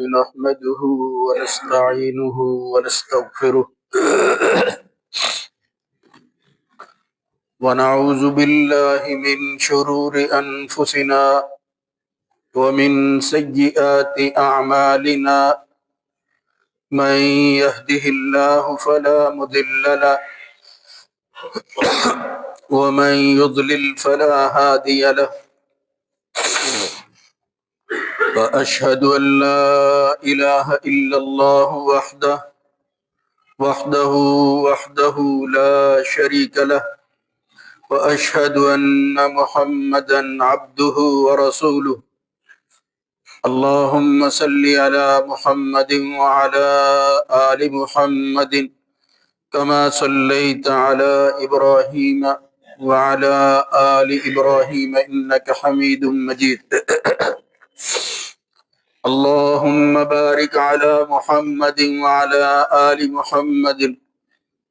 نحمده ونستعينه ونستغفره ونعوذ بالله من شرور أنفسنا ومن سيئات أعمالنا من يهده الله فلا مضل له ومن يضلل فلا هادي له وأشهد أن لا إله إلا الله وحده لا شريك له وأشهد أن محمدا عبده ورسوله اللهم صل على محمد وعلى آل محمد كما صليت على إبراهيم وعلى آل إبراهيم إنك حميد مجيد اللهم بارك على محمد وعلى آل محمد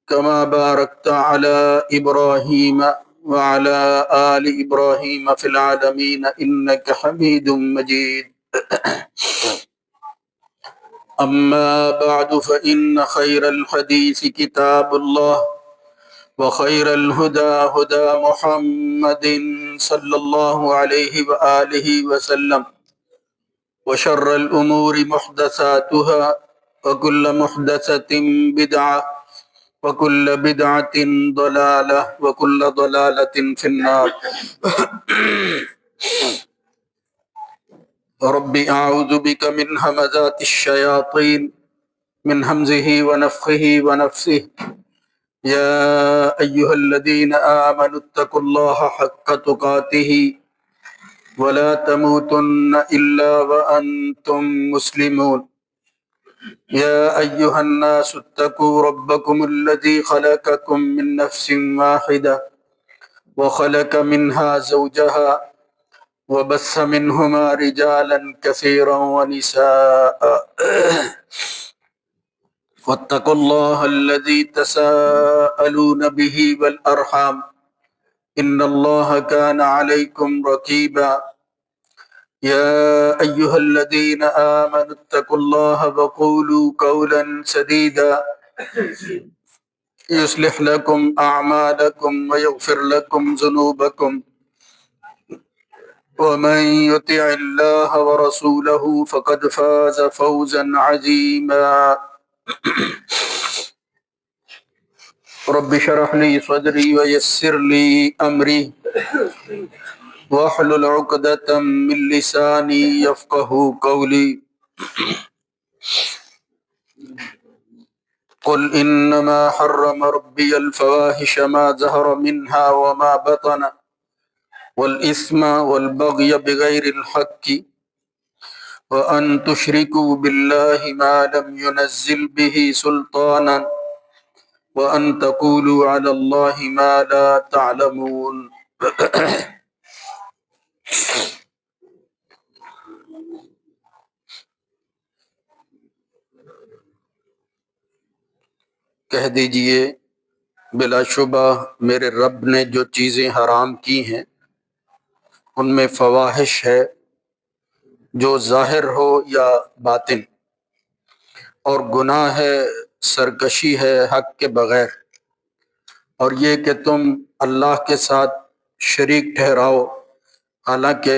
كما باركت على إبراهيم وعلى آل إبراهيم في العالمين إنك حميد مجيد أما بعد فإن خير الحديث كتاب الله وخير الهدى هدى محمد صلى الله عليه وآله وسلم وشر الأمور محدثاتها وكل محدثة بدعة وكل بدعة ضلالة وكل ضلالة في النار رب أعوذ بك من همزات الشياطين من همزه ونفخه ونفسه يا أيها الذين آمنوا اتقوا الله حق تقاته ولا تموتن إلا وأنتم مسلمون يا أيها الناس اتقوا ربكم الذي خلقكم من نفس واحدة وخلق منها زوجها وبث منهما رجالا كثيرا ونساء واتقوا الله الذي تساءلون به والأرحام إن الله كان عليكم رقيبا يا أيها الذين آمنوا اتقوا الله وقولوا قولا سديدا يصلح لكم أعمالكم ويغفر لكم ذنوبكم ومن يطع الله ورسوله فقد فاز فوزا عظيما رب اشرح لي صدري ويسر لي أمري واحلل عقدة من لساني يفقه قولي قل إنما حرم ربي الفواحش ما ظهر منها وما بطن والإثم والبغي بغير الحق وأن تشركوا بالله ما لم ينزل به سلطانا وأن تقولوا على الله ما لا تعلمون کہہ دیجئے بلا شبہ میرے رب نے جو چیزیں حرام کی ہیں ان میں فواحش ہے جو ظاہر ہو یا باطن، اور گناہ ہے، سرکشی ہے حق کے بغیر، اور یہ کہ تم اللہ کے ساتھ شریک ٹھہراؤ حالانکہ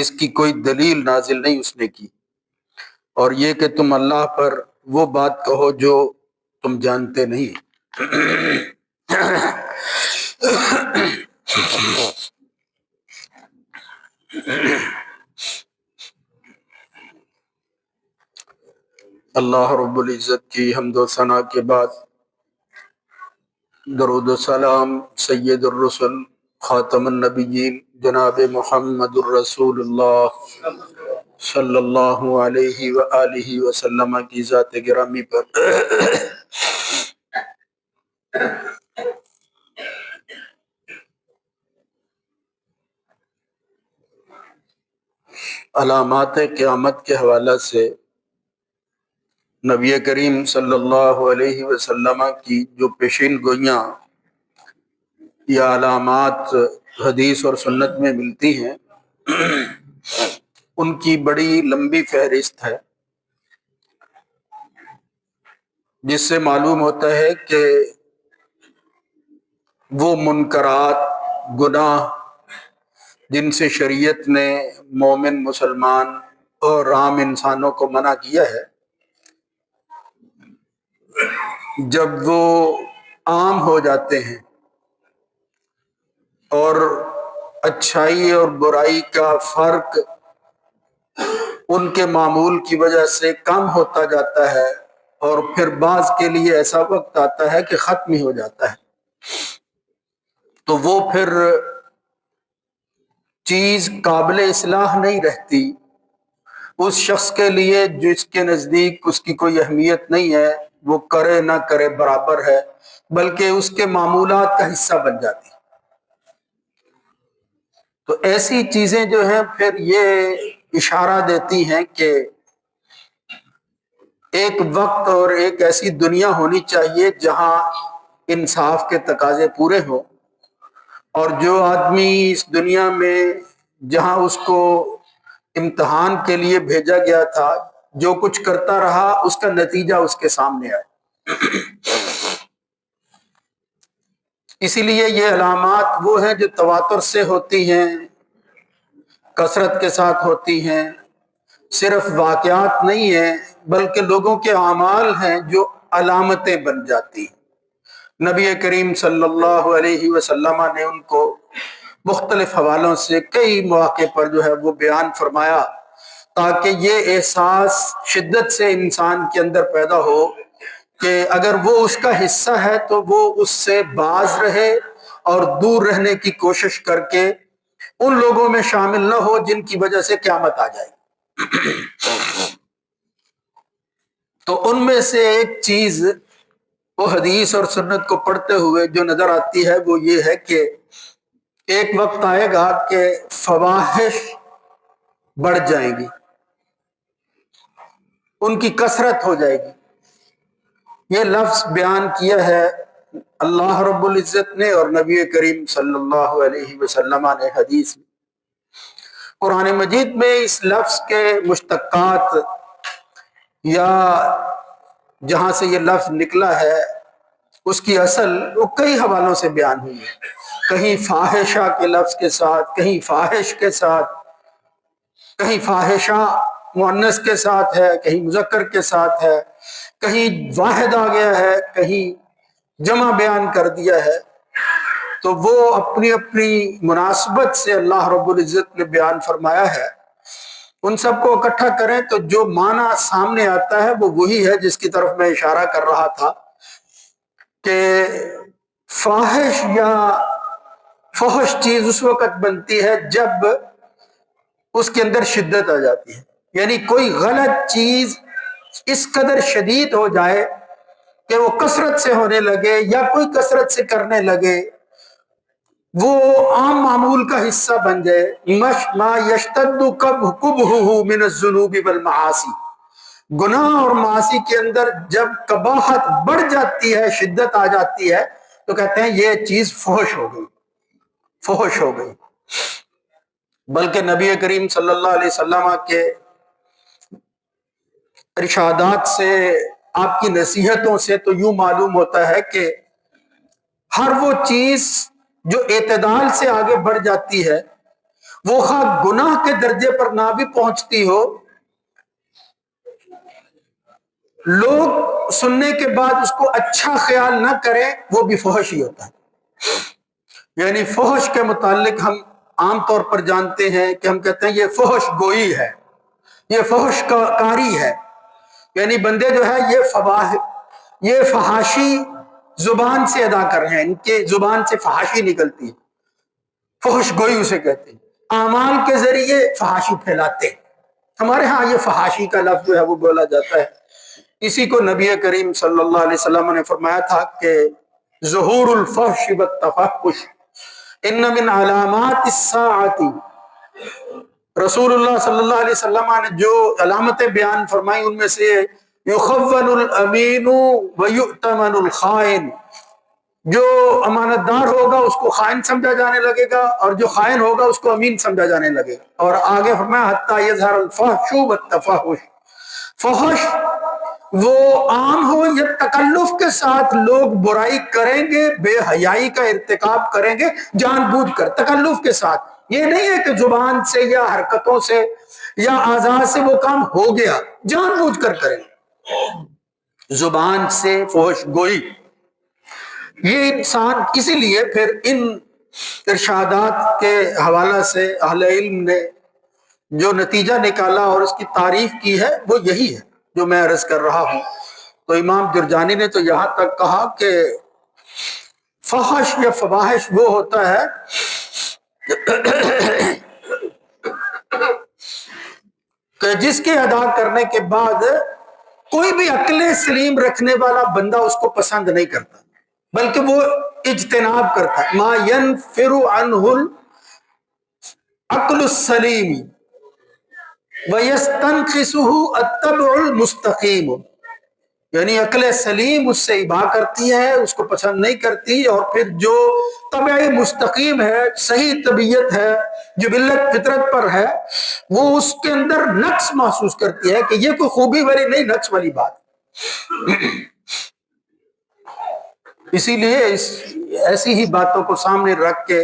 اس کی کوئی دلیل نازل نہیں اس نے کی، اور یہ کہ تم اللہ پر وہ بات کہو جو تم جانتے نہیں۔ اللہ رب العزت کی حمد و ثنا کے بعد درود و سلام سید الرسل خاتم النبیین جناب محمد الرسول اللہ صلی اللہ علیہ وآلہ وسلم کی ذات گرامی پر۔ علامات قیامت کے حوالے سے نبی کریم صلی اللہ علیہ وسلم کی جو پیشین گوئیاں یا علامات حدیث اور سنت میں ملتی ہیں، ان کی بڑی لمبی فہرست ہے، جس سے معلوم ہوتا ہے کہ وہ منکرات، گناہ جن سے شریعت نے مومن، مسلمان اور عام انسانوں کو منع کیا ہے، جب وہ عام ہو جاتے ہیں اور اچھائی اور برائی کا فرق ان کے معمول کی وجہ سے کم ہوتا جاتا ہے، اور پھر بعض کے لیے ایسا وقت آتا ہے کہ ختم ہی ہو جاتا ہے، تو وہ پھر چیز قابل اصلاح نہیں رہتی اس شخص کے لیے جس کے نزدیک اس کی کوئی اہمیت نہیں ہے، وہ کرے نہ کرے برابر ہے، بلکہ اس کے معمولات کا حصہ بن جاتی۔ تو ایسی چیزیں جو ہیں پھر یہ اشارہ دیتی ہیں کہ ایک وقت اور ایک ایسی دنیا ہونی چاہیے جہاں انصاف کے تقاضے پورے ہوں، اور جو آدمی اس دنیا میں جہاں اس کو امتحان کے لیے بھیجا گیا تھا جو کچھ کرتا رہا اس کا نتیجہ اس کے سامنے آئے۔ اسی لیے یہ علامات وہ ہیں جو تواتر سے ہوتی ہیں، کثرت کے ساتھ ہوتی ہیں، صرف واقعات نہیں ہیں بلکہ لوگوں کے اعمال ہیں جو علامتیں بن جاتی ہیں۔ نبی کریم صلی اللہ علیہ وسلم نے ان کو مختلف حوالوں سے کئی مواقع پر جو ہے وہ بیان فرمایا، تاکہ یہ احساس شدت سے انسان کے اندر پیدا ہو کہ اگر وہ اس کا حصہ ہے تو وہ اس سے باز رہے اور دور رہنے کی کوشش کر کے ان لوگوں میں شامل نہ ہو جن کی وجہ سے قیامت آ جائے۔ تو ان میں سے ایک چیز وہ حدیث اور سنت کو پڑھتے ہوئے جو نظر آتی ہے وہ یہ ہے کہ ایک وقت آئے گا کہ فواحش بڑھ جائیں گی، ان کی کثرت ہو جائے گی۔ یہ لفظ بیان کیا ہے اللہ رب العزت نے اور نبی کریم صلی اللہ علیہ وسلم نے حدیث میں۔ قرآن مجید میں اس لفظ کے مشتقات یا جہاں سے یہ لفظ نکلا ہے اس کی اصل وہ کئی حوالوں سے بیان ہوئی ہے، کہیں فاحشہ کے لفظ کے ساتھ، کہیں فاحش کے ساتھ، کہیں فاحشہ مؤنث کے ساتھ ہے، کہیں مذکر کے ساتھ ہے، کہیں واحد آ گیا ہے، کہیں جمع بیان کر دیا ہے۔ تو وہ اپنی اپنی مناسبت سے اللہ رب العزت نے بیان فرمایا ہے، ان سب کو اکٹھا کریں تو جو معنی سامنے آتا ہے وہ وہی ہے جس کی طرف میں اشارہ کر رہا تھا کہ فاحش یا فحش چیز اس وقت بنتی ہے جب اس کے اندر شدت آ جاتی ہے، یعنی کوئی غلط چیز اس قدر شدید ہو جائے کہ وہ کثرت سے ہونے لگے یا کوئی کثرت سے کرنے لگے، وہ عام معمول کا حصہ بن جائے۔ ما یشتد قبحہ من الذنوب والمعاصی، گناہ اور معاصی کے اندر جب قباحت بڑھ جاتی ہے، شدت آ جاتی ہے، تو کہتے ہیں یہ چیز فحش ہو گئی، فحش ہو گئی۔ بلکہ نبی کریم صلی اللہ علیہ وسلم کے ارشادات سے، آپ کی نصیحتوں سے تو یوں معلوم ہوتا ہے کہ ہر وہ چیز جو اعتدال سے آگے بڑھ جاتی ہے، وہ خواہ گناہ کے درجے پر نہ بھی پہنچتی ہو، لوگ سننے کے بعد اس کو اچھا خیال نہ کریں، وہ بھی فحش ہی ہوتا ہے۔ یعنی فحش کے متعلق ہم عام طور پر جانتے ہیں کہ ہم کہتے ہیں یہ فحش گوئی ہے، یہ فحش کاری ہے، یعنی بندے جو ہے یہ فحاشی زبان سے ادا کر رہے ہیں، ان کے زبان سے فحاشی نکلتی ہے، فحش گوئی اسے کہتے ہیں، اعمال کے ذریعے فحاشی پھیلاتے ہیں۔ ہمارے ہاں یہ فحاشی کا لفظ جو ہے وہ بولا جاتا ہے۔ اسی کو نبی کریم صلی اللہ علیہ وسلم نے فرمایا تھا کہ ظہور الفحش والتفحش ان من علامات الساعۃ۔ رسول اللہ صلی اللہ علیہ وسلم نے جو علامتیں بیان فرمائی ان میں سے یخون الامین ویؤتمن الخائن، جو امانت دار ہوگا اس کو خائن سمجھا جانے لگے گا، اور جو خائن ہوگا اس کو امین سمجھا جانے لگے گا۔ اور آگے فرمایا حتی یظہر الفحش والتفحش، فحش وہ عام ہو یا تکلف کے ساتھ لوگ برائی کریں گے، بے حیائی کا ارتکاب کریں گے جان بوجھ کر، تکلف کے ساتھ۔ یہ نہیں ہے کہ زبان سے یا حرکتوں سے یا اعضاء سے وہ کام ہو گیا، جان بوجھ کر کریں گے، زبان سے فحش گوئی۔ یہ انسان اسی لیے پھر ان ارشادات کے حوالہ سے اہل علم نے جو نتیجہ نکالا اور اس کی تعریف کی ہے وہ یہی ہے جو میں عرض کر رہا ہوں۔ تو امام جرجانی نے تو یہاں تک کہا کہ فحش یا فواحش وہ ہوتا ہے کہ جس کے ادا کرنے کے بعد کوئی بھی عقل سلیم رکھنے والا بندہ اس کو پسند نہیں کرتا، بلکہ وہ اجتناب کرتا ہے۔ ما ينفر عنه العقل السلیم وَيَسْتَنْخِسُهُ الطَّبْعُ الْمُسْتَقِيمُ، یعنی عقل سلیم اس سے ابا کرتی ہے، اس کو پسند نہیں کرتی، اور پھر جو طبع مستقیم ہے، صحیح طبیعت ہے، جو جبلت فطرت پر ہے، وہ اس کے اندر نقص محسوس کرتی ہے کہ یہ کوئی خوبی والی نہیں، نقص والی بات۔ اسی لیے ایسی ہی باتوں کو سامنے رکھ کے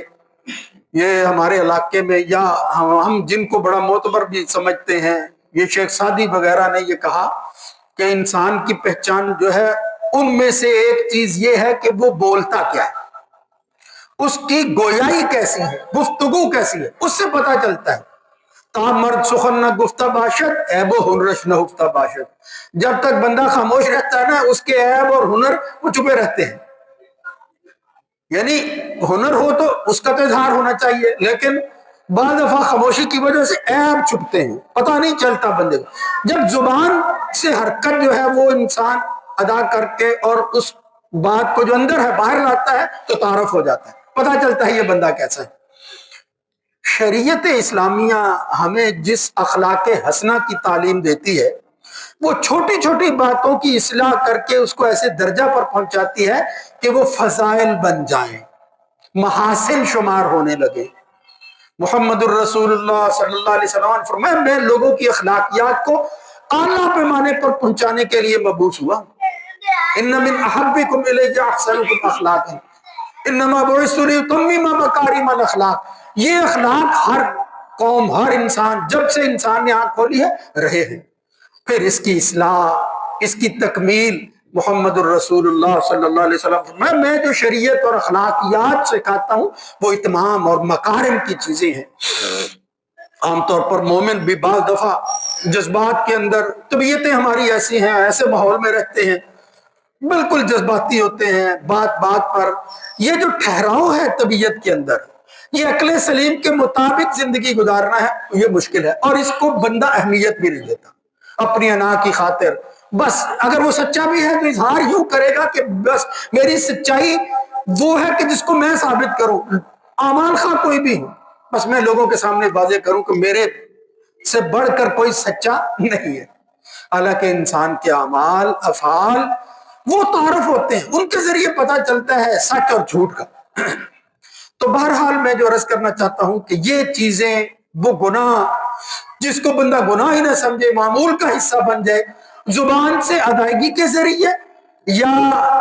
یہ ہمارے علاقے میں یا ہم جن کو بڑا معتبر بھی سمجھتے ہیں، یہ شیخ سعدی وغیرہ نے یہ کہا کہ انسان کی پہچان جو ہے ان میں سے ایک چیز یہ ہے کہ وہ بولتا کیا ہے، اس کی گویائی کیسی ہے، گفتگو کیسی ہے، اس سے پتہ چلتا ہے۔ تا مرد سخن نہ گفتہ باشد، عیب و ہنرش نہ ہفتہ باشد، جب تک بندہ خاموش رہتا ہے نا، اس کے عیب اور ہنر وہ چھپے رہتے ہیں۔ یعنی ہنر ہو تو اس کا تو اظہار ہونا چاہیے، لیکن بعض دفعہ خاموشی کی وجہ سے عیب چھپتے ہیں، پتہ نہیں چلتا بندے کو۔ جب زبان سے حرکت جو ہے وہ انسان ادا کر کے اور اس بات کو جو اندر ہے باہر لاتا ہے تو تعارف ہو جاتا ہے، پتہ چلتا ہے یہ بندہ کیسا ہے۔ شریعت اسلامیہ ہمیں جس اخلاق حسنہ کی تعلیم دیتی ہے وہ چھوٹی چھوٹی باتوں کی اصلاح کر کے اس کو ایسے درجہ پر پہنچاتی ہے کہ وہ فضائل بن جائیں، محاسن شمار ہونے لگے۔ محمد الرسول اللہ صلی اللہ علیہ وسلم نے فرمایا میں لوگوں کی اخلاقیات کو اعلیٰ پیمانے پر پہنچانے کے لیے مبعوث ہوا۔ ان من احبکم الی احسنکم اخلاقا انما بعثت لاتمم مکارم الاخلاق، یہ اخلاق ہر قوم، ہر انسان، جب سے انسان نے آنکھ کھولی ہے رہے ہیں۔ پھر اس کی اصلاح، اس کی تکمیل محمد الرسول اللہ صلی اللہ علیہ وسلم میں جو شریعت اور اخلاقیات سکھاتا ہوں وہ اتمام اور مکارم کی چیزیں ہیں۔ عام طور پر مومن بھی بعض دفعہ جذبات کے اندر، طبیعتیں ہماری ایسی ہیں، ایسے ماحول میں رہتے ہیں، بالکل جذباتی ہوتے ہیں بات بات پر۔ یہ جو ٹھہراؤ ہے طبیعت کے اندر، یہ عقل سلیم کے مطابق زندگی گزارنا ہے، یہ مشکل ہے، اور اس کو بندہ اہمیت بھی نہیں دیتا اپنی انا کی خاطر۔ بس اگر وہ سچا بھی ہے تو اظہار یوں کرے گا کہ بس میری سچائی وہ ہے کہ جس کو میں ثابت کروں، اعمال خواہ کوئی بھی ہوں، بس میں لوگوں کے سامنے واضح کروں کہ میرے سے بڑھ کر کوئی سچا نہیں ہے۔ حالانکہ انسان کے اعمال، افعال وہ تعارف ہوتے ہیں، ان کے ذریعے پتہ چلتا ہے سچ اور جھوٹ کا۔ تو بہرحال میں جو عرض کرنا چاہتا ہوں کہ یہ چیزیں، وہ گناہ جس کو بندہ گناہ ہی نہ سمجھے، معمول کا حصہ بن جائے، زبان سے ادائیگی کے ذریعے یا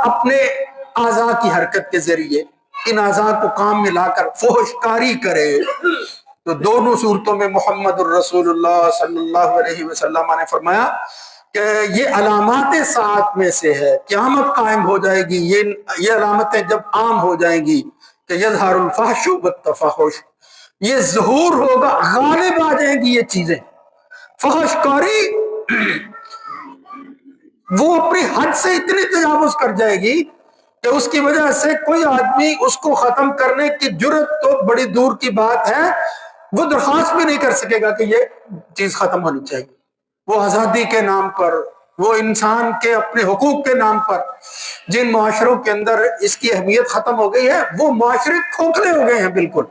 اپنے اعضاء کی حرکت کے ذریعے، ان اعضاء کو کام میں لا کر فحش کاری کرے، تو دونوں صورتوں میں محمد الرسول اللہ صلی اللہ علیہ وسلم نے فرمایا کہ یہ علامات ساعت میں سے ہے، قیامت قائم ہو جائے گی، یہ علامتیں جب عام ہو جائیں گی کہ یظہر الفحش والتفحش، یہ ظہور ہوگا، غالب آ جائیں گی یہ چیزیں۔ فحش کاری وہ اپنی حد سے اتنی تجاوز کر جائے گی کہ اس کی وجہ سے کوئی آدمی اس کو ختم کرنے کی جرت تو بڑی دور کی بات ہے، وہ درخواست بھی نہیں کر سکے گا کہ یہ چیز ختم ہونی چاہیے۔ وہ آزادی کے نام پر، وہ انسان کے اپنے حقوق کے نام پر جن معاشروں کے اندر اس کی اہمیت ختم ہو گئی ہے، وہ معاشرے کھوکھلے ہو گئے ہیں بالکل۔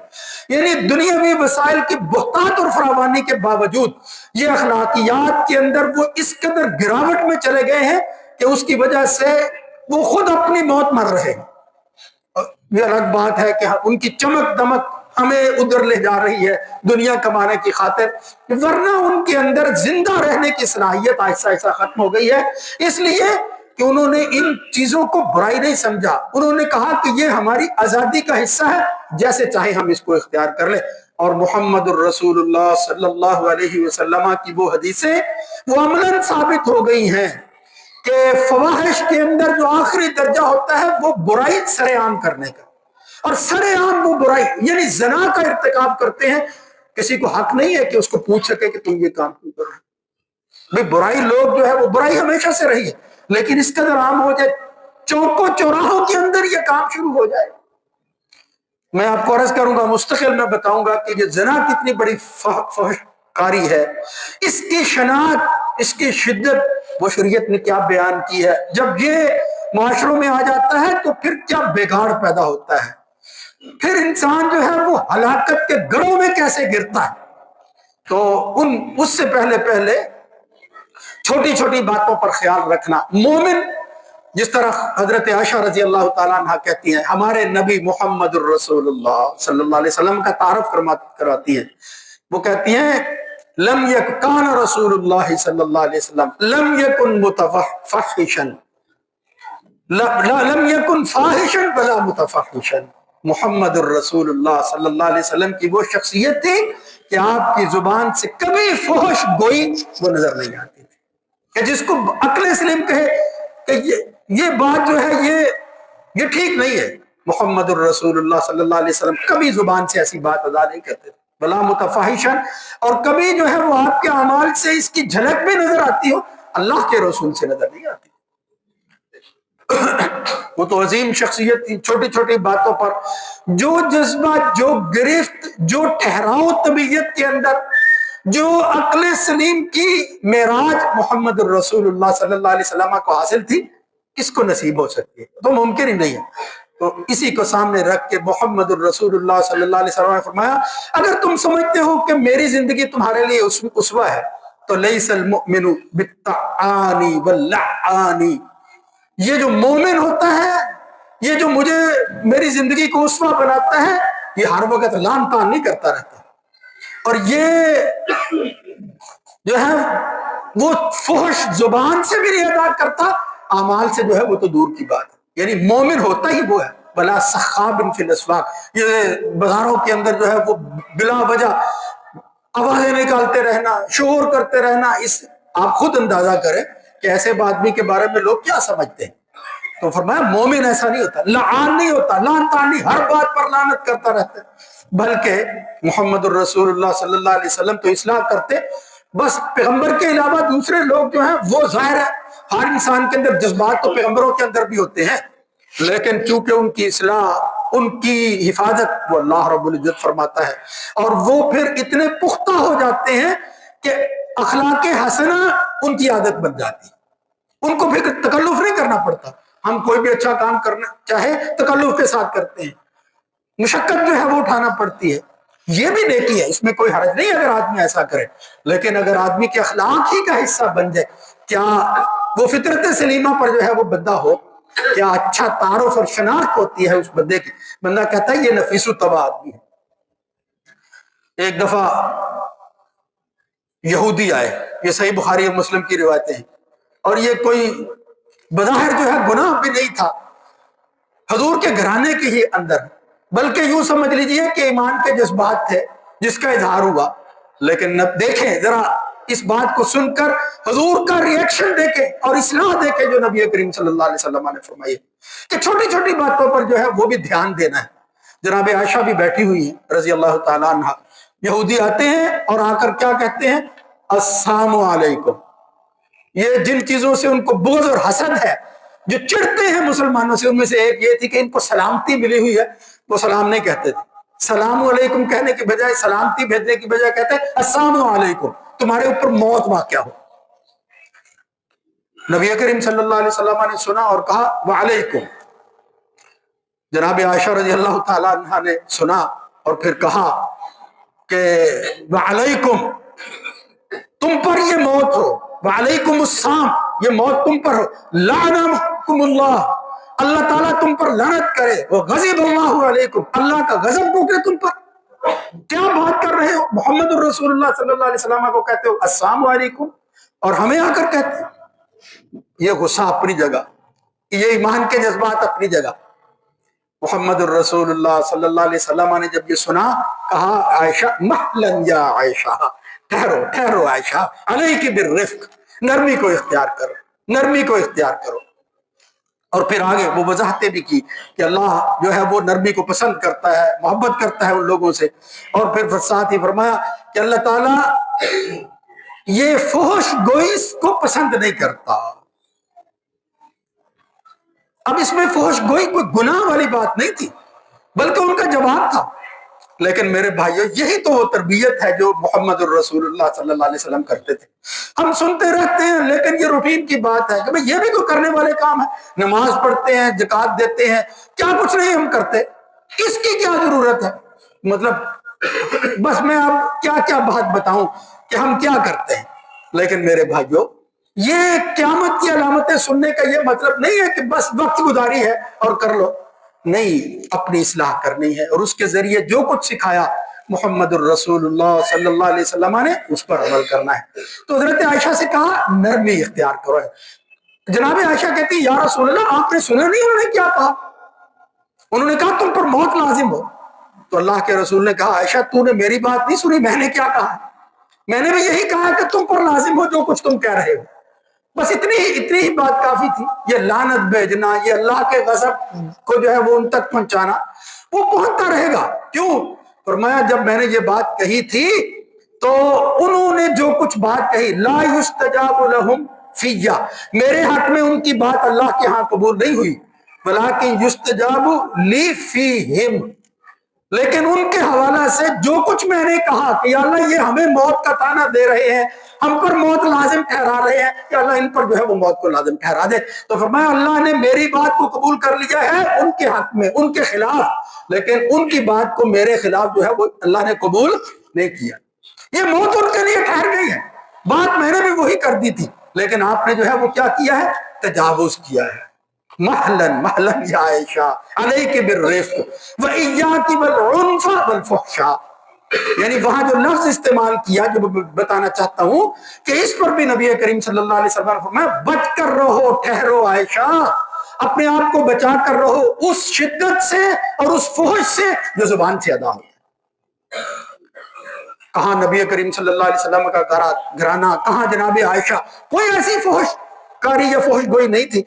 یعنی دنیاوی وسائل کی بہتات اور فراوانی کے باوجود یہ اخلاقیات کے اندر وہ اس قدر گراوٹ میں چلے گئے ہیں کہ اس کی وجہ سے وہ خود اپنی موت مر رہے ہیں۔ یہ الگ بات ہے کہ ان کی چمک دمک ہمیں ادھر لے جا رہی ہے دنیا کمانے کی خاطر، ورنہ ان کے اندر زندہ رہنے کی صلاحیت آہستہ آہستہ ختم ہو گئی ہے، اس لیے کہ انہوں نے ان چیزوں کو برائی نہیں سمجھا، انہوں نے کہا کہ یہ ہماری آزادی کا حصہ ہے، جیسے چاہے ہم اس کو اختیار کر لیں۔ اور محمد الرسول اللہ صلی اللہ علیہ وسلم کی وہ حدیثیں وہ عملاً ثابت ہو گئی ہیں کہ فواحش کے اندر جو آخری درجہ ہوتا ہے وہ برائی سر عام کرنے کا، اور سر عام وہ برائی یعنی زنا کا ارتکاب کرتے ہیں، کسی کو حق نہیں ہے کہ اس کو پوچھ سکے کہ تم یہ کام کیوں کر رہے ہو۔ بھئی برائی لوگ جو ہے وہ برائی ہمیشہ سے رہی ہے، لیکن اس قدر عام ہو جائے، چوکوں چوراہوں کے اندر یہ کام شروع ہو جائے۔ میں آپ کو عرض کروں گا، مستقل میں بتاؤں گا کہ یہ زنا کتنی بڑی فحش کاری ہے، اس کی شناخت، اس کی شدت وہ شریعت نے کیا بیان کی ہے۔ جب یہ معاشروں میں آ جاتا ہے تو پھر کیا بگاڑ پیدا ہوتا ہے، پھر انسان جو ہے وہ ہلاکت کے گڑھوں میں کیسے گرتا ہے۔ تو اس سے پہلے چھوٹی چھوٹی باتوں پر خیال رکھنا۔ مومن جس طرح حضرت عائشہ رضی اللہ تعالیٰ عنہ کہتی ہیں، ہمارے نبی محمد الرسول اللہ صلی اللہ علیہ وسلم کا تعارف کراتی ہیں، وہ کہتی ہیں لم کان رسول اللہ صلی اللہ علیہ وسلم لم یکن متفحشا، لم یکن فاحشا ولا متفحشا۔ محمد الرسول اللہ صلی اللہ علیہ وسلم کی وہ شخصیت تھی کہ آپ کی زبان سے کبھی فحش گوئی وہ نظر نہیں آتی تھی، کہ جس کو عقل سلیم کہے کہ یہ بات جو ہے یہ ٹھیک نہیں ہے۔ محمد الرسول اللہ صلی اللہ علیہ وسلم کبھی زبان سے ایسی بات ادا نہیں کرتے تھے، بلا متفاحشن، اور کبھی جو ہے وہ آپ کے اعمال سے اس کی جھلک بھی نظر آتی ہو، اللہ کے رسول سے نظر نہیں آتی۔ وہ تو عظیم شخصیت تھی، چھوٹی چھوٹی باتوں پر جو جذبہ، جو گرفت، جو ٹھہراؤ طبیعت کے اندر، جو عقل سلیم کی معراج محمد الرسول اللہ صلی اللہ علیہ وسلم کو حاصل تھی، کس کو نصیب ہو سکتی ہے؟ تو ممکن ہی نہیں ہے۔ تو اسی کو سامنے رکھ کے محمد الرسول اللہ صلی اللہ علیہ وسلم نے فرمایا اگر تم سمجھتے ہو کہ میری زندگی تمہارے لیے اسوہ ہے تو لیس المؤمن بالطعان واللعان، یہ جو مومن ہوتا ہے، یہ جو مجھے میری زندگی کو اسوہ بناتا ہے، یہ ہر وقت لعن طعن نہیں کرتا رہتا، اور یہ جو ہے وہ فحش زبان سے بھی نہیں ادا کرتا، اعمال سے جو ہے وہ تو دور کی بات ہے۔ یعنی مومن ہوتا ہی وہ ہے، بلا سخاب فی الاسواق، یہ بازاروں کے اندر جو ہے وہ بلا وجہ آوازیں نکالتے رہنا، شور کرتے رہنا، اس آپ خود اندازہ کریں کہ ایسے آدمی کے بارے میں لوگ کیا سمجھتے ہیں۔ تو فرمایا مومن ایسا نہیں ہوتا، لعان نہیں ہوتا، لعن طعن نہیں، ہر بات پر لعنت کرتا رہتا ہے، بلکہ محمد الرسول اللہ صلی اللہ علیہ وسلم تو اصلاح کرتے، بس پیغمبر کے علاوہ دوسرے لوگ جو ہیں وہ ظاہر ہے ہر انسان کے اندر جذبات تو پیغمبروں کے اندر بھی ہوتے ہیں، لیکن چونکہ ان کی اصلاح، ان کی حفاظت وہ اللہ رب العزت فرماتا ہے، اور وہ پھر اتنے پختہ ہو جاتے ہیں کہ اخلاق حسنہ ان کی عادت بن جاتی، ان کو پھر تکلف نہیں کرنا پڑتا۔ ہم کوئی بھی اچھا کام کرنا چاہے تکلف کے ساتھ کرتے ہیں، مشقت جو ہے وہ اٹھانا پڑتی ہے، یہ بھی نیکی ہے، اس میں کوئی حرج نہیں اگر آدمی ایسا کرے، لیکن اگر آدمی کے اخلاق ہی کا حصہ بن جائے، کیا وہ فطرت سلیمہ پر جو ہے وہ بندہ ہو، کیا اچھا تعارف اور شناخت ہوتی ہے اس بندے کی، بندہ کہتا ہے یہ نفیس و طبع آدمی ہے۔ ایک دفعہ یہودی آئے، یہ صحیح بخاری اور مسلم کی روایتیں ہیں، اور یہ کوئی بظاہر جو ہے گناہ بھی نہیں تھا حضور کے گھرانے کے ہی اندر، بلکہ یوں سمجھ لیجئے کہ ایمان کے جذبات تھے جس کا اظہار ہوا، لیکن دیکھیں ذرا اس بات کو سن کر حضور کا ری ایکشن دیکھیں اور اصلاح دیکھیں جو نبی کریم صلی اللہ علیہ وسلم نے فرمائی کہ چھوٹی چھوٹی باتوں پر جو ہے وہ بھی دھیان دینا ہے۔ جناب عائشہ بھی بیٹھی ہوئی ہیں رضی اللہ تعالیٰ عنہ، یہودی آتے ہیں اور آ کر کیا کہتے ہیں، السلام علیکم۔ یہ جن چیزوں سے ان کو بغض اور حسد ہے، جو چڑھتے ہیں مسلمانوں سے، ان میں سے ایک یہ تھی کہ ان کو سلامتی ملی ہوئی ہے، وہ سلام نہیں کہتے تھے، سلام علیکم کہنے کی بجائے، سلامتی بھیجنے کی بجائے کہتے ہیں السلام علیکم، تمہارے اوپر موت واقع ہو۔ نبی کریم صلی اللہ علیہ وسلم نے سنا اور کہا وعلیکم۔ جناب عائشہ رضی اللہ تعالیٰ عنہ نے سنا اور پھر کہا کہ وعلیکم، تم پر یہ موت ہو، وعلیکم السلام، یہ موت تم پر ہو، لعنکم اللہ، اللہ تعالیٰ تم پر لعنت کرے، وہ غضب اللہ علیکم، اللہ کا غضب ہو کہ تم پر۔ کیا بات کر رہے ہو؟ محمد الرسول اللہ صلی اللہ علیہ وسلم کو کہتے ہو السلام علیکم اور ہمیں آ کر کہتے ہو۔ یہ غصہ اپنی جگہ، یہ ایمان کے جذبات اپنی جگہ۔ محمد الرسول اللہ صلی اللہ علیہ وسلم نے جب یہ سنا، کہا عائشہ مہلن یا عائشہ، ٹھہرو ٹھہرو عائشہ، علیک بالرفق، نرمی کو اختیار کرو، نرمی کو اختیار کرو۔ اور پھر آگے وہ وضاحتیں بھی کی کہ اللہ جو ہے وہ نرمی کو پسند کرتا ہے، محبت کرتا ہے ان لوگوں سے۔ اور پھر ساتھ ہی فرمایا کہ اللہ تعالیٰ یہ فحش گوئی کو پسند نہیں کرتا۔ اب اس میں فحش گوئی کوئی گناہ والی بات نہیں تھی، بلکہ ان کا جواب تھا۔ لیکن میرے بھائیو، یہی تو وہ تربیت ہے جو محمد الرسول اللہ صلی اللہ علیہ وسلم کرتے تھے۔ ہم سنتے رہتے ہیں، لیکن یہ روٹین کی بات ہے کہ یہ بھی کوئی کرنے والے کام ہے، نماز پڑھتے ہیں، زکوٰۃ دیتے ہیں، کیا کچھ نہیں ہم کرتے، اس کی کیا ضرورت ہے؟ مطلب بس میں اب کیا کیا بات بتاؤں کہ ہم کیا کرتے ہیں۔ لیکن میرے بھائیو، یہ قیامت کی علامتیں سننے کا یہ مطلب نہیں ہے کہ بس وقت گزاری ہے اور کر لو، نہیں، اپنی اصلاح کرنی ہے، اور اس کے ذریعے جو کچھ سکھایا محمد الرسول اللہ صلی اللہ علیہ وسلم نے اس پر عمل کرنا ہے۔ تو حضرت عائشہ سے کہا نرمی اختیار کرو ہے۔ جناب عائشہ کہتی یا رسول اللہ، آپ نے سنا نہیں انہوں نے کیا کہا؟ انہوں نے کہا تم پر موت لازم ہو۔ تو اللہ کے رسول نے کہا عائشہ تو نے میری بات نہیں سنی، میں نے کیا کہا؟ میں نے بھی یہی کہا کہ تم پر لازم ہو جو کچھ تم کہہ رہے ہو، بس اتنی ہی بات کافی تھی۔ یہ لعنت بھیجنا، یہ اللہ کے غضب کو جو ہے وہ ان تک پہنچانا، وہ پہنچتا رہے گا۔ کیوں؟ فرمایا جب میں نے یہ بات کہی تھی تو انہوں نے جو کچھ بات کہی، لا یستجاب لہم فیہ، میرے حق میں ان کی بات اللہ کے ہاں قبول نہیں ہوئی، ولکن یستجاب لی فیہم، لیکن ان کے حوالہ سے جو کچھ میں نے کہا کہ یا اللہ یہ ہمیں موت کا طعنہ دے رہے ہیں، ہم پر موت لازم ٹھہرا رہے ہیں، یا اللہ ان پر جو ہے وہ موت کو لازم ٹھہرا دے۔ تو فرمایا اللہ نے میری بات کو قبول کر لیا ہے ان کے حق میں، ان کے خلاف، لیکن ان کی بات کو میرے خلاف جو ہے وہ اللہ نے قبول نہیں کیا۔ یہ موت ان کے لیے ٹھہر گئی ہے، بات میں نے بھی وہی کر دی تھی، لیکن آپ نے جو ہے وہ کیا کیا ہے؟ تجاوز کیا ہے۔ محلن محلن یا عائشہ علیک بالرفق وإیاک والعنف والفحشاء، یعنی وہاں جو لفظ استعمال کیا، جو بتانا چاہتا ہوں کہ اس پر بھی نبی کریم صلی اللہ علیہ وسلم نے فرمایا بچ کر رہو، ٹھہرو عائشہ، اپنے آپ کو بچا کر رہو اس شدت سے اور اس فحش سے جو زبان سے ادا ہوتی ہے۔ کہاں نبی کریم صلی اللہ علیہ وسلم کا گھرانہ، کہاں جناب عائشہ، کوئی ایسی فحش کاری یا فحش گوئی نہیں تھی،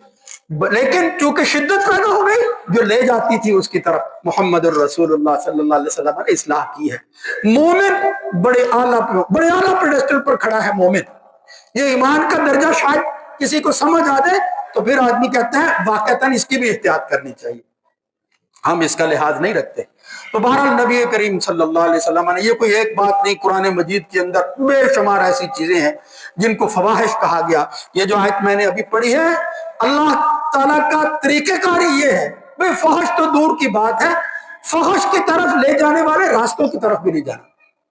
لیکن چونکہ شدت پیدا ہو گئی جو لے جاتی تھی اس کی طرف، محمد الرسول اللہ صلی اللہ علیہ وسلم نے اصلاح کی ہے۔ مومن بڑے اعلیٰ پیڈسٹل پر کھڑا ہے مومن، یہ ایمان کا درجہ شاید کسی کو سمجھ آ جائے تو پھر آدمی کہتا ہے واقعتاً اس کی بھی احتیاط کرنی چاہیے، ہم اس کا لحاظ نہیں رکھتے۔ تو بہرحال نبی کریم صلی اللہ علیہ وسلم نے، یہ کوئی ایک بات نہیں، قرآن مجید کے اندر بے شمار ایسی چیزیں ہیں جن کو فواحش کہا گیا۔ یہ جو آیت میں نے ابھی پڑھی ہے، اللہ تعالیٰ کا طریقہ کار یہ ہے، بھئی فحش تو دور کی بات ہے، فحش کی طرف لے جانے والے راستوں کی طرف بھی نہیں جانا۔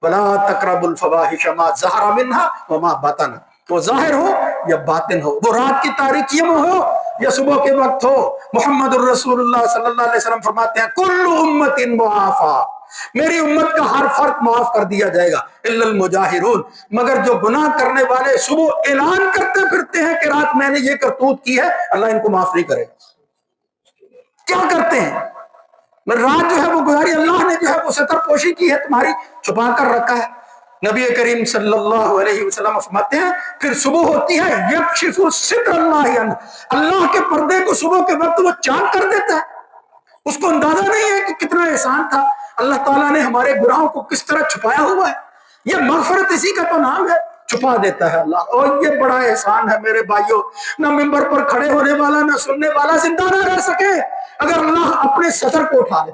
وَلَا تَقْرَبُوا الْفَوَاحِشَ مَا ظَهَرَ مِنْهَا وَمَا بَطَنَ، وہ ظاہر ہو یا باطن ہو، وہ رات کی تاریکیوں میں ہو یا صبح کے وقت ہو۔ محمد الرسول اللہ صلی اللہ علیہ وسلم فرماتے ہیں کل امت معافی، میری امت کا ہر فرق معاف کر دیا جائے گا، الا المجاہرون، مگر جو گناہ کرنے والے صبح اعلان کرتے پھرتے ہیں کہ رات میں نے یہ کرتوت کی ہے، اللہ ان کو معاف نہیں کرے گا۔ کیا کرتے ہیں؟ رات جو ہے وہ گزاری، اللہ نے جو ہے وہ ستر پوشی کی ہے، تمہاری چھپا کر رکھا ہے۔ نبی کریم صلی اللہ علیہ وسلم فرماتے ہیں پھر صبح ہوتی ہے، یکشف ستر اللہ عنہ، اللہ کے پردے کو صبح کے وقت وہ چاک کر دیتا ہے، اس کو اندازہ نہیں ہے کہ کتنا احسان تھا، اللہ تعالیٰ نے ہمارے گناہوں کو کس طرح چھپایا ہوا ہے۔ یہ مغفرت اسی کا تو نام ہے، چھپا دیتا ہے اللہ، اور یہ بڑا احسان ہے میرے بھائیوں۔ نہ ممبر پر کھڑے ہونے والا نہ سننے والا زندہ نہ رہ سکے اگر اللہ اپنے ستر کو اٹھا لے،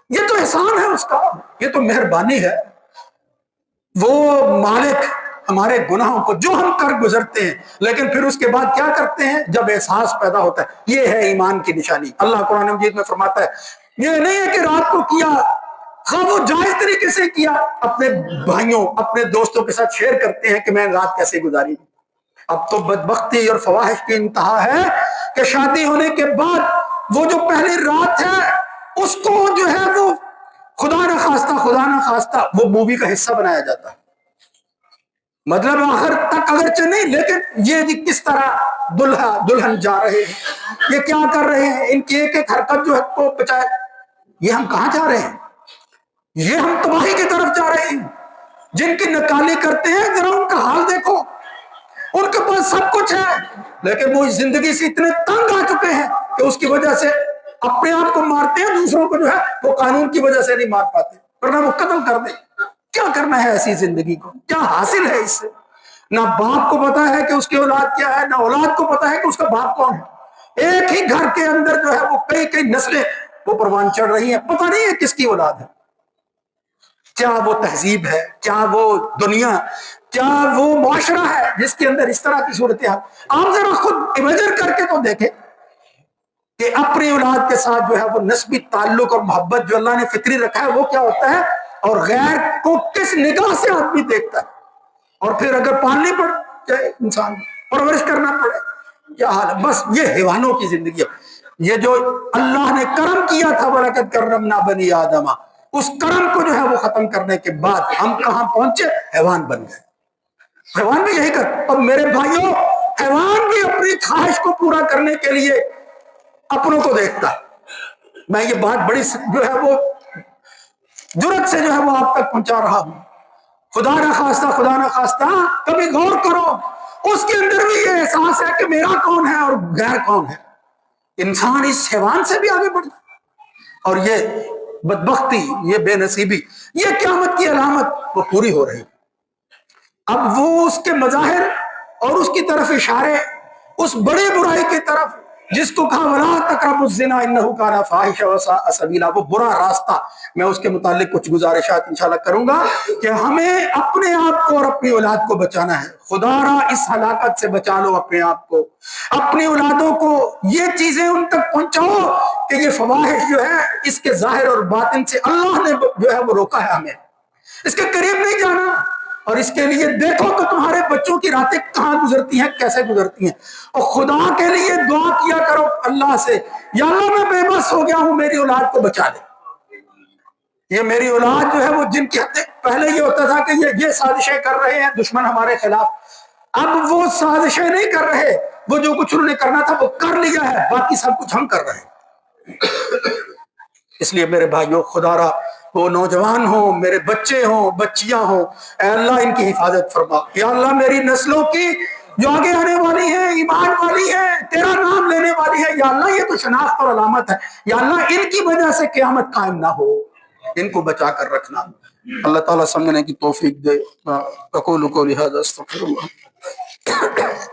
یہ تو احسان ہے اس کا، یہ تو مہربانی ہے۔ وہ مالک ہمارے گناہوں کو جو ہم کر گزرتے ہیں، لیکن پھر اس کے بعد کیا کرتے ہیں جب احساس پیدا ہوتا ہے، یہ ہے ایمان کی نشانی۔ اللہ قرآن مجید میں فرماتا ہے یہ نہیں ہے کہ رات کو کیا، خواہ وہ جائز طریقے سے کیا، اپنے بھائیوں اپنے دوستوں کے ساتھ شیئر کرتے ہیں کہ میں رات کیسے گزاری، اب تو بدبختی اور فواہش کی انتہا ہے کہ شادی ہونے کے بعد وہ جو پہلی رات ہے اس کو جو ہے وہ خدا نہ خواستہ وہ مووی کا حصہ بنایا جاتا ہے. مطلب آخر تک اگرچہ نہیں، لیکن یہ جی کس طرح دلہا دلہن جا رہے ہیں، یہ کیا کر رہے ہیں، ان کی ایک ایک حرکت جو ہے کو بچائے. یہ ہم کہاں جا رہے ہیں؟ یہ ہم تباہی کی طرف جا رہے ہیں. جن کی نکالی کرتے ہیں ذرا ان کا حال دیکھو. ان کے پاس سب کچھ ہے لیکن وہ زندگی سے اتنے تنگ آ چکے ہیں کہ اس کی وجہ سے اپنے آپ کو مارتے ہیں، دوسروں کو جو ہے وہ قانون کی وجہ سے نہیں مار پاتے ورنہ وہ قتل کر دیں. کیا کرنا ہے ایسی زندگی کو؟ کیا حاصل ہے اس سے؟ نہ باپ کو پتا ہے کہ اس کی اولاد کیا ہے، نہ اولاد کو پتا ہے کہ اس کا باپ کون ہے. ایک ہی گھر کے اندر جو ہے وہ کئی کئی نسلیں وہ پروان چڑھ رہی ہیں، پتہ نہیں ہے کس کی اولاد ہے. کیا وہ تہذیب ہے، کیا وہ دنیا، کیا وہ معاشرہ ہے جس کے اندر اس طرح کی صورتحال؟ آپ ذرا خود امیجن کر کے تو دیکھیں کہ اپنی اولاد کے ساتھ جو ہے وہ نسبی تعلق اور محبت جو اللہ نے فطری رکھا ہے وہ کیا ہوتا ہے، اور غیر کو کس نگاہ سے آدمی دیکھتا ہے. اور پھر اگر پالنی پڑ جائے انسان پرورش کرنا پڑے، کیا حال ہے. بس یہ حیوانوں کی زندگی ہے. یہ جو اللہ نے کرم کیا تھا وَلَقَدْ كَرَّمْنَا بَنِي آدَمَ، اس کرم کو جو ہے وہ ختم کرنے کے بعد ہم کہاں پہنچے؟ حیوان بن گئے. حیوان بھی یہی کر. اب میرے بھائیوں، حیوان بھی اپنی خواہش کو پورا کرنے کے لیے اپنوں کو دیکھتا ہے. میں یہ بات بڑی جو ہے وہ جرات سے جو ہے وہ آپ تک پہنچا رہا ہوں. خدا نہ خواستہ کبھی غور کرو، اس کے اندر بھی یہ احساس ہے کہ میرا کون ہے اور غیر کون ہے. انسان اس حیوان سے بھی آگے بڑھ جائے. اور یہ بدبختی، یہ بے نصیبی، یہ قیامت کی علامت وہ پوری ہو رہی. اب وہ اس کے مظاہر اور اس کی طرف اشارے اس بڑی برائی کی طرف جس کو کہا وَلَا تَقْرَبُوا الزِّنَا إِنَّهُ كَانَ فَاحِشًا وَسَاءَ سَبِيلًا، وہ برا راستہ. میں اس کے متعلق کچھ گزارشات انشاءاللہ کروں گا کہ ہمیں اپنے آپ کو اور اپنی اولاد کو بچانا ہے. خدا را اس ہلاکت سے بچا لو اپنے آپ کو، اپنی اولادوں کو یہ چیزیں ان تک پہنچاؤ کہ یہ فواحش جو ہے اس کے ظاہر اور باطن سے اللہ نے جو ہے وہ روکا ہے. ہمیں اس کے قریب نہیں جانا. اور اس کے لیے دیکھو کہ تمہارے بچوں کی راتیں کہاں گزرتی ہیں، کیسے گزرتی ہیں. اور خدا کے لیے دعا کیا کرو اللہ سے، یا اللہ میں بے بس ہو گیا ہوں، میری اولاد کو بچا دے. یہ میری اولاد جو ہے وہ جن کی پہلے یہ ہوتا تھا کہ یہ سازشیں کر رہے ہیں دشمن ہمارے خلاف، اب وہ سازشیں نہیں کر رہے، وہ جو کچھ انہوں نے کرنا تھا وہ کر لیا ہے، باقی سب کچھ ہم کر رہے ہیں. اس لیے میرے بھائیوں، خدا را وہ نوجوان ہوں، میرے بچے ہوں، بچیاں ہوں، اے اللہ ان کی حفاظت فرما. یا اللہ میری نسلوں کی جو آگے آنے والی ہے، ایمان والی ہے، تیرا نام لینے والی ہے، یا اللہ یہ تو شناخت اور علامت ہے، یا اللہ ان کی وجہ سے قیامت قائم نہ ہو، ان کو بچا کر رکھنا. اللہ تعالیٰ سمجھنے کی توفیق دے. اقول قولی ھذا استغفر اللہ.